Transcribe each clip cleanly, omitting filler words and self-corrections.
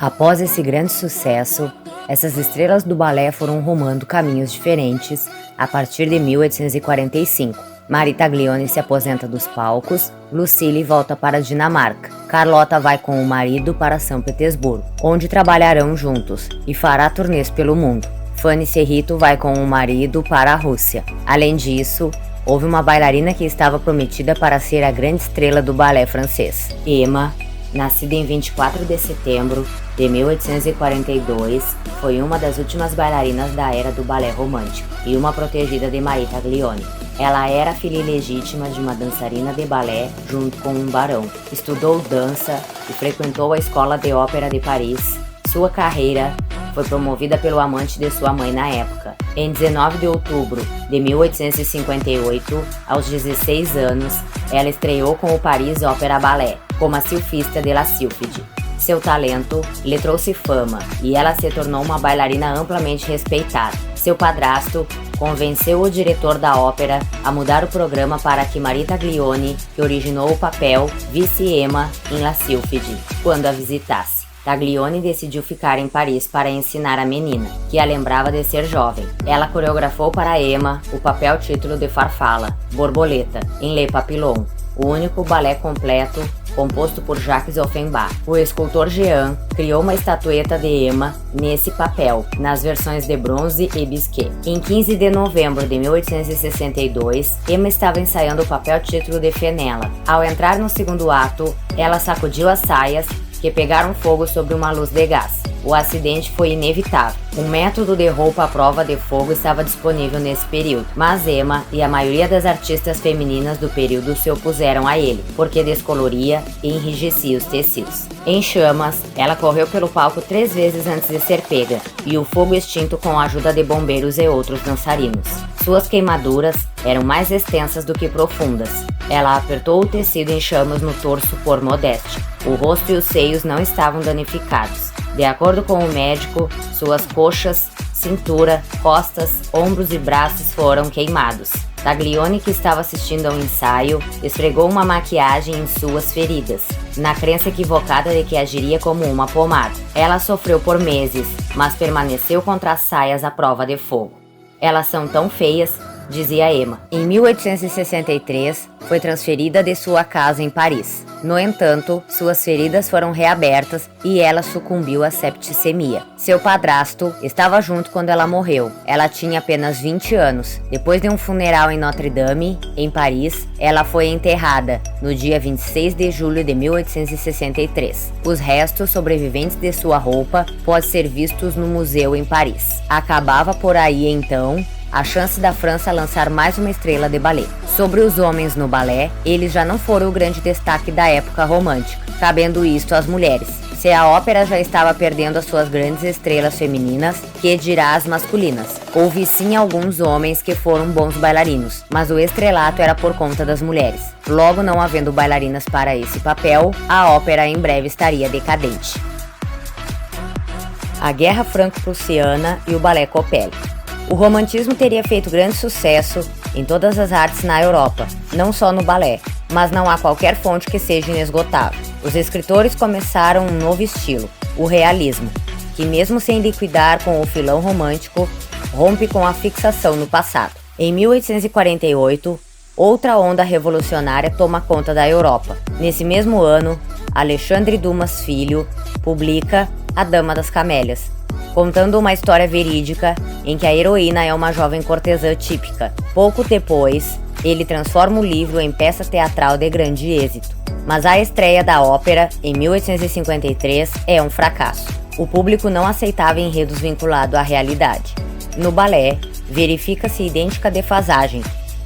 Após esse grande sucesso, essas estrelas do balé foram rumando caminhos diferentes a partir de 1845. Marie Taglioni se aposenta dos palcos, Lucille volta para a Dinamarca, Carlotta vai com o marido para São Petersburgo, onde trabalharão juntos e fará turnês pelo mundo. Fanny Serrito vai com o marido para a Rússia. Além disso, houve uma bailarina que estava prometida para ser a grande estrela do balé francês. Emma, nascida em 24 de setembro de 1842, foi uma das últimas bailarinas da era do balé romântico e uma protegida de Marie Taglioni. Ela era filha ilegítima de uma dançarina de balé junto com um barão. Estudou dança e frequentou a Escola de Ópera de Paris. Sua carreira foi promovida pelo amante de sua mãe na época. Em 19 de outubro de 1858, aos 16 anos, ela estreou com o Paris Opera Ballet, como a Sylphiste de la Sylphide. Seu talento lhe trouxe fama e ela se tornou uma bailarina amplamente respeitada. Seu padrasto convenceu o diretor da ópera a mudar o programa para que Marie Taglioni, que originou o papel, visse Emma em La Sylphide quando a visitasse. Taglioni decidiu ficar em Paris para ensinar a menina, que a lembrava de ser jovem. Ela coreografou para Emma o papel título de Farfalla, Borboleta, em Le Papillon, o único balé completo composto por Jacques Offenbach. O escultor Jean criou uma estatueta de Emma nesse papel, nas versões de bronze e bisquet. Em 15 de novembro de 1862, Emma estava ensaiando o papel título de Fenella. Ao entrar no segundo ato, ela sacudiu as saias, que pegaram fogo sobre uma luz de gás. O acidente foi inevitável. Um método de roupa à prova de fogo estava disponível nesse período, mas Emma e a maioria das artistas femininas do período se opuseram a ele, porque descoloria e enrijecia os tecidos. Em chamas, ela correu pelo palco 3 vezes antes de ser pega, e o fogo extinto com a ajuda de bombeiros e outros dançarinos. Suas queimaduras eram mais extensas do que profundas. Ela apertou o tecido em chamas no torso por modéstia. O rosto e os seios não estavam danificados. De acordo com o médico, suas coxas, cintura, costas, ombros e braços foram queimados. Taglioni, que estava assistindo ao ensaio, esfregou uma maquiagem em suas feridas, na crença equivocada de que agiria como uma pomada. Ela sofreu por meses, mas permaneceu contra as saias à prova de fogo. Elas são tão feias, dizia Emma. Em 1863, foi transferida de sua casa em Paris. No entanto, suas feridas foram reabertas e ela sucumbiu à septicemia. Seu padrasto estava junto quando ela morreu. Ela tinha apenas 20 anos. Depois de um funeral em Notre-Dame, em Paris, ela foi enterrada no dia 26 de julho de 1863. Os restos sobreviventes de sua roupa podem ser vistos no museu em Paris. Acabava por aí então a chance da França lançar mais uma estrela de balé. Sobre os homens no balé, eles já não foram o grande destaque da época romântica, cabendo isto às mulheres. Se a ópera já estava perdendo as suas grandes estrelas femininas, que dirá as masculinas? Houve sim alguns homens que foram bons bailarinos, mas o estrelato era por conta das mulheres. Logo, não havendo bailarinas para esse papel, a ópera em breve estaria decadente. A Guerra Franco-Prussiana e o Ballet Coppel. O romantismo teria feito grande sucesso em todas as artes na Europa, não só no balé, mas não há qualquer fonte que seja inesgotável. Os escritores começaram um novo estilo, o realismo, que mesmo sem liquidar com o filão romântico, rompe com a fixação no passado. Em 1848, outra onda revolucionária toma conta da Europa. Nesse mesmo ano, Alexandre Dumas Filho publica A Dama das Camélias, contando uma história verídica em que a heroína é uma jovem cortesã típica. Pouco depois, ele transforma o livro em peça teatral de grande êxito. Mas a estreia da ópera, em 1853, é um fracasso. O público não aceitava enredos vinculados à realidade. No balé, verifica-se idêntica defasagem.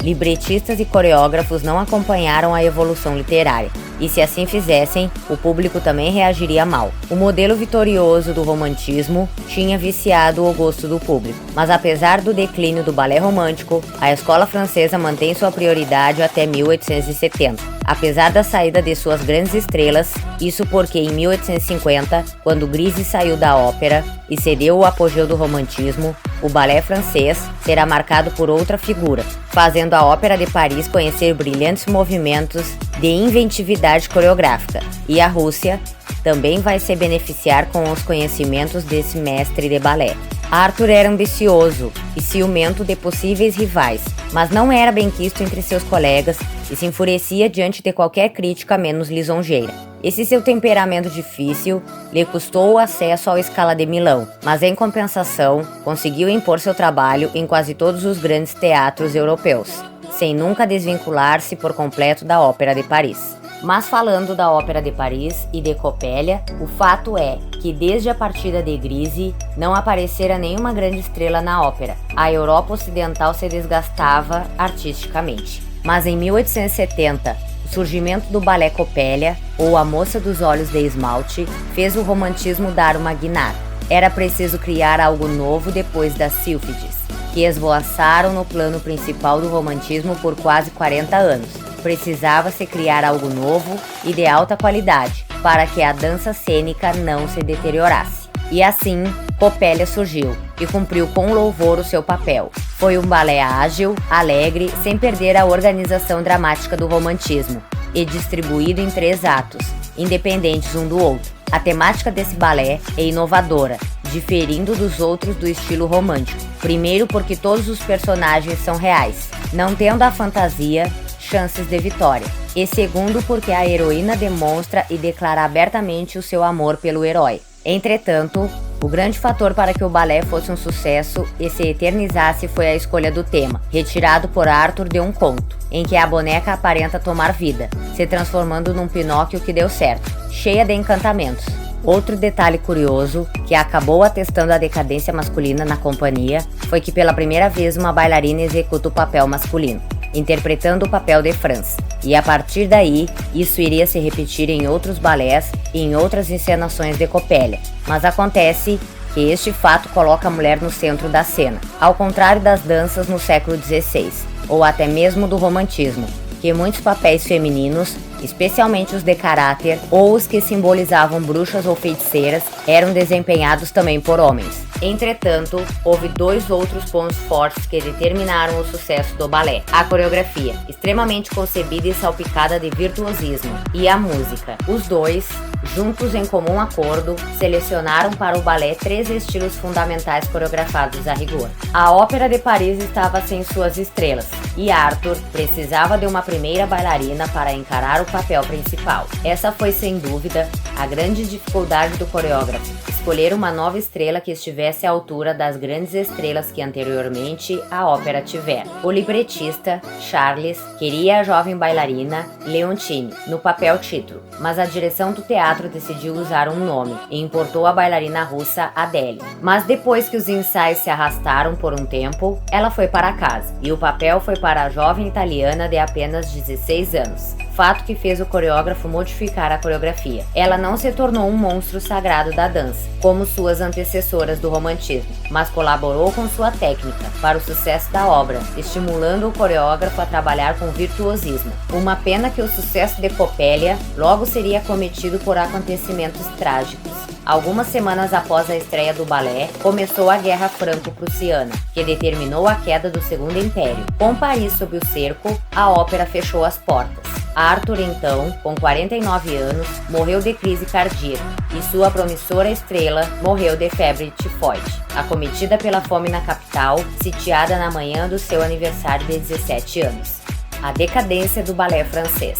Libretistas e coreógrafos não acompanharam a evolução literária, e se assim fizessem, o público também reagiria mal. O modelo vitorioso do romantismo tinha viciado o gosto do público, mas apesar do declínio do balé romântico, a escola francesa mantém sua prioridade até 1870. Apesar da saída de suas grandes estrelas, isso porque em 1850, quando Grisi saiu da ópera e cedeu o apogeu do romantismo, o balé francês será marcado por outra figura, fazendo a Ópera de Paris conhecer brilhantes movimentos de inventividade coreográfica, e a Rússia também vai se beneficiar com os conhecimentos desse mestre de balé. Arthur era ambicioso e ciumento de possíveis rivais, mas não era bem quisto entre seus colegas e se enfurecia diante de qualquer crítica menos lisonjeira. Esse seu temperamento difícil lhe custou o acesso à Scala de Milão, mas em compensação conseguiu impor seu trabalho em quase todos os grandes teatros europeus, sem nunca desvincular-se por completo da Ópera de Paris. Mas falando da Ópera de Paris e de Coppelia, o fato é que desde a partida de Grisi não aparecera nenhuma grande estrela na ópera. A Europa Ocidental se desgastava artisticamente. Mas em 1870, o surgimento do balé Coppelia, ou A Moça dos Olhos de Esmalte, fez o romantismo dar uma guinada. Era preciso criar algo novo depois das sílfides, que esvoaçaram no plano principal do romantismo por quase 40 anos. Precisava-se criar algo novo e de alta qualidade, para que a dança cênica não se deteriorasse. E assim, Coppelia surgiu e cumpriu com louvor o seu papel. Foi um balé ágil, alegre, sem perder a organização dramática do romantismo, e distribuído em 3 atos, independentes um do outro. A temática desse balé é inovadora, diferindo dos outros do estilo romântico. Primeiro porque todos os personagens são reais, não tendo a fantasia chances de vitória. E segundo porque a heroína demonstra e declara abertamente o seu amor pelo herói. Entretanto, o grande fator para que o balé fosse um sucesso e se eternizasse foi a escolha do tema, retirado por Arthur de um conto, em que a boneca aparenta tomar vida, se transformando num Pinóquio que deu certo, cheia de encantamentos. Outro detalhe curioso, que acabou atestando a decadência masculina na companhia, foi que pela primeira vez uma bailarina executa o papel masculino, interpretando o papel de Franz. E a partir daí, isso iria se repetir em outros balés e em outras encenações de Coppelia. Mas acontece que este fato coloca a mulher no centro da cena, ao contrário das danças no século XVI, ou até mesmo do romantismo, que muitos papéis femininos, especialmente os de caráter ou os que simbolizavam bruxas ou feiticeiras, eram desempenhados também por homens. Entretanto, houve 2 outros pontos fortes que determinaram o sucesso do balé: a coreografia, extremamente concebida e salpicada de virtuosismo, e a música. Os dois, juntos em comum acordo, selecionaram para o balé 3 estilos fundamentais coreografados a rigor. A Ópera de Paris estava sem suas estrelas, e Arthur precisava de uma primeira bailarina para encarar o papel principal. Essa foi, sem dúvida, a grande dificuldade do coreógrafo: escolher uma nova estrela que estivesse à altura das grandes estrelas que anteriormente a ópera tivera. O libretista, Charles, queria a jovem bailarina Leontine no papel título, mas a direção do teatro decidiu usar um nome e importou a bailarina russa Adele. Mas depois que os ensaios se arrastaram por um tempo, ela foi para casa, e o papel foi para a jovem italiana de apenas 16 anos. Fato que fez o coreógrafo modificar a coreografia. Ela não se tornou um monstro sagrado da dança, como suas antecessoras do romantismo, mas colaborou com sua técnica para o sucesso da obra, estimulando o coreógrafo a trabalhar com virtuosismo. Uma pena que o sucesso de Coppelia logo seria cometido por acontecimentos trágicos. Algumas semanas após a estreia do balé, começou a Guerra Franco-Prussiana, que determinou a queda do Segundo Império. Com Paris sob o cerco, a ópera fechou as portas. Arthur, então, com 49 anos, morreu de crise cardíaca e sua promissora estrela morreu de febre tifoide, acometida pela fome na capital, sitiada na manhã do seu aniversário de 17 anos. A decadência do balé francês.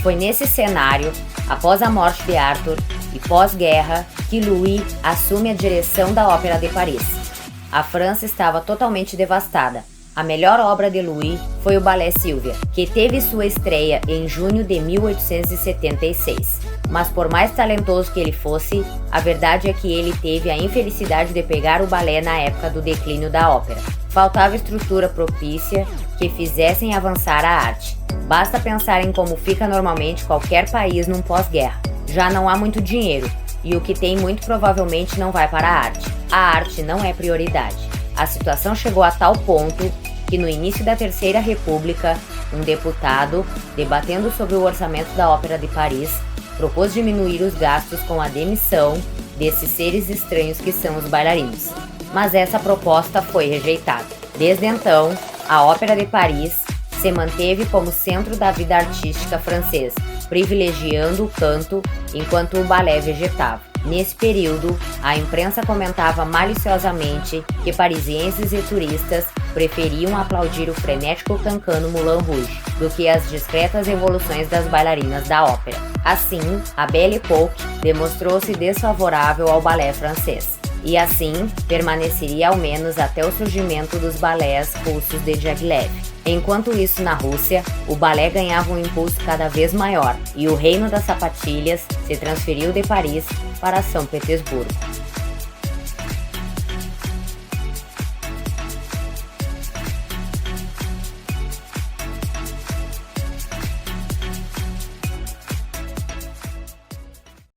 Foi nesse cenário, após a morte de Arthur e pós-guerra, que Louis assume a direção da Ópera de Paris. A França estava totalmente devastada. A melhor obra de Louis foi o balé Sylvia, que teve sua estreia em junho de 1876. Mas por mais talentoso que ele fosse, a verdade é que ele teve a infelicidade de pegar o balé na época do declínio da ópera. Faltava estrutura propícia que fizessem avançar a arte. Basta pensar em como fica normalmente qualquer país num pós-guerra. Já não há muito dinheiro, e o que tem muito provavelmente não vai para a arte. A arte não é prioridade. A situação chegou a tal ponto que no início da Terceira República, um deputado, debatendo sobre o orçamento da Ópera de Paris, propôs diminuir os gastos com a demissão desses seres estranhos que são os bailarinos. Mas essa proposta foi rejeitada. Desde então, a Ópera de Paris se manteve como centro da vida artística francesa, privilegiando o canto enquanto o balé vegetava. Nesse período, a imprensa comentava maliciosamente que parisienses e turistas preferiam aplaudir o frenético cancan no Moulin Rouge do que as discretas evoluções das bailarinas da ópera. Assim, a Belle Époque demonstrou-se desfavorável ao balé francês, e assim permaneceria ao menos até o surgimento dos balés russos de Diaghilev. Enquanto isso, na Rússia, o balé ganhava um impulso cada vez maior e o reino das sapatilhas se transferiu de Paris para São Petersburgo.